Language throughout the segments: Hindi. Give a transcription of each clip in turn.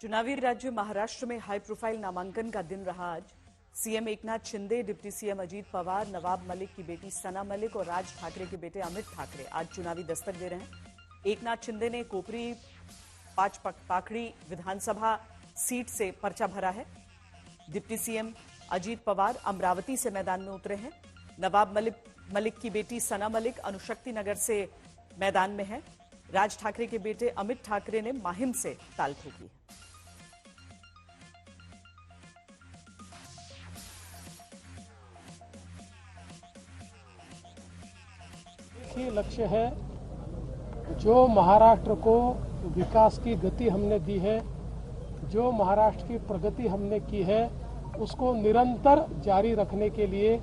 चुनावी राज्य महाराष्ट्र में हाई प्रोफाइल नामांकन का दिन रहा आज। CM Eknath Shinde, deputy CM Ajit Pawar, Nawab Malik की बेटी सना मलिक और राज ठाकरे के बेटे अमित ठाकरे आज चुनावी दस्तक दे रहे हैं। एकनाथ शिंदे ने कोपरी पाखड़ी विधानसभा सीट से पर्चा भरा है। डिप्टी सीएम अजीत पवार अमरावती से मैदान में उतरे हैं। नवाब मलिक की बेटी सना मलिक अनुशक्ति नगर से मैदान में है। राज ठाकरे के बेटे अमित ठाकरे ने माहिम से ताल ठोकी है। लक्ष्य है जो महाराष्ट्र को विकास की गति हमने दी है, जो महाराष्ट्र की प्रगति हमने की है, उसको निरंतर जारी रखने के लिए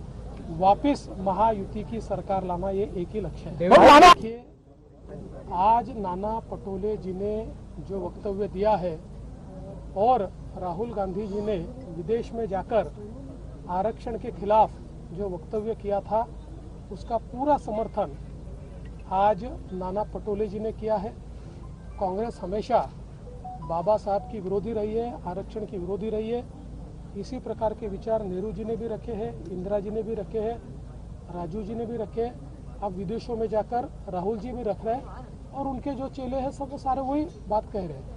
वापस महायुति की सरकार लाना, ये एक ही लक्ष्य है। देखिए, आज नाना पटोले जी ने जो वक्तव्य दिया है और राहुल गांधी जी ने विदेश में जाकर आरक्षण के खिलाफ जो वक्तव्य किया था, उसका पूरा समर्थन आज नाना पटोले जी ने किया है। कांग्रेस हमेशा बाबा साहब की विरोधी रही है, आरक्षण की विरोधी रही है। इसी प्रकार के विचार नेहरू जी ने भी रखे हैं, इंदिरा जी ने भी रखे हैं, राजू जी ने भी रखे हैं। अब विदेशों में जाकर राहुल जी भी रख रहे हैं और उनके जो चेले हैं सब सारे वही बात कह रहे हैं।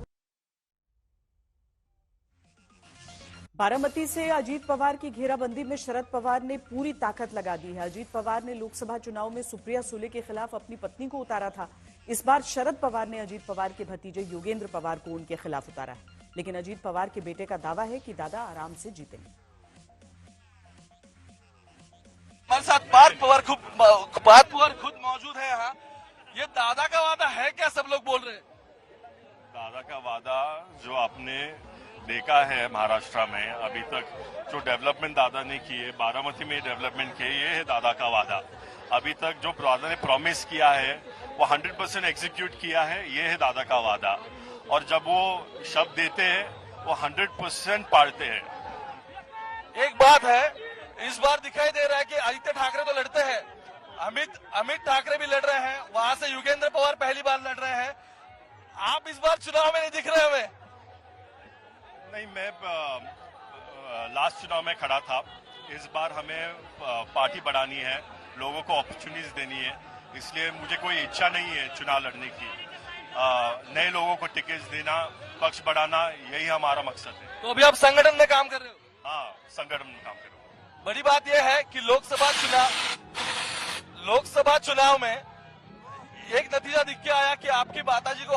बारामती से अजीत पवार की घेराबंदी में शरद पवार ने पूरी ताकत लगा दी है। अजीत पवार ने लोकसभा चुनाव में सुप्रिया सुले के खिलाफ अपनी पत्नी को उतारा था। इस बार शरद पवार ने अजीत पवार के भतीजे योगेंद्र पवार को उनके खिलाफ उतारा है, लेकिन अजीत पवार के बेटे का दावा है कि दादा आराम से जीतेंगे। हमारे साथ पार्थ पवार खुद मौजूद है यहाँ। ये दादा का वादा है क्या, सब लोग बोल रहे हैं? दादा का वादा जो आपने देखा है महाराष्ट्र में अभी तक, जो डेवलपमेंट दादा ने किए, बारामती में डेवलपमेंट किए, ये है दादा का वादा। अभी तक जो दादा ने प्रॉमिस किया है वो 100% एग्जीक्यूट किया है, ये है दादा का वादा। और जब वो शब्द देते हैं वो 100% पालते हैं। एक बात है, इस बार दिखाई दे रहा है कि आदित्य ठाकरे तो लड़ते हैं, अमित ठाकरे भी लड़ रहे हैं, वहां से योगेंद्र पवार पहली बार लड़ रहे हैं। आप इस बार चुनाव में नहीं दिख रहे हमें। नहीं, मैं लास्ट चुनाव में खड़ा था। इस बार हमें पार्टी बढ़ानी है, लोगों को अपॉर्चुनिटीज देनी है, इसलिए मुझे कोई इच्छा नहीं है चुनाव लड़ने की। नए लोगों को टिकट देना, पक्ष बढ़ाना, यही हमारा मकसद है। तो अभी आप संगठन में काम कर रहे हो? हाँ, संगठन में काम कर रहे हो। बड़ी बात यह है कि लोकसभा चुनाव में एक नतीजा दिख के आया कि आपकी माताजी को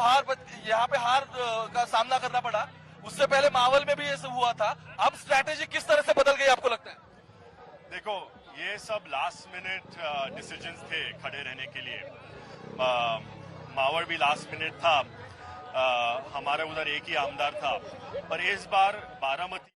यहाँ पे हार का सामना करना पड़ा। उससे पहले मावल में भी ये सब हुआ था। अब स्ट्रैटेजी किस तरह से बदल गई आपको लगता है? देखो, ये सब लास्ट मिनट डिसीजंस थे खड़े रहने के लिए। मावल भी लास्ट मिनट था, हमारे उधर एक ही आमदार था, पर इस बार बारामती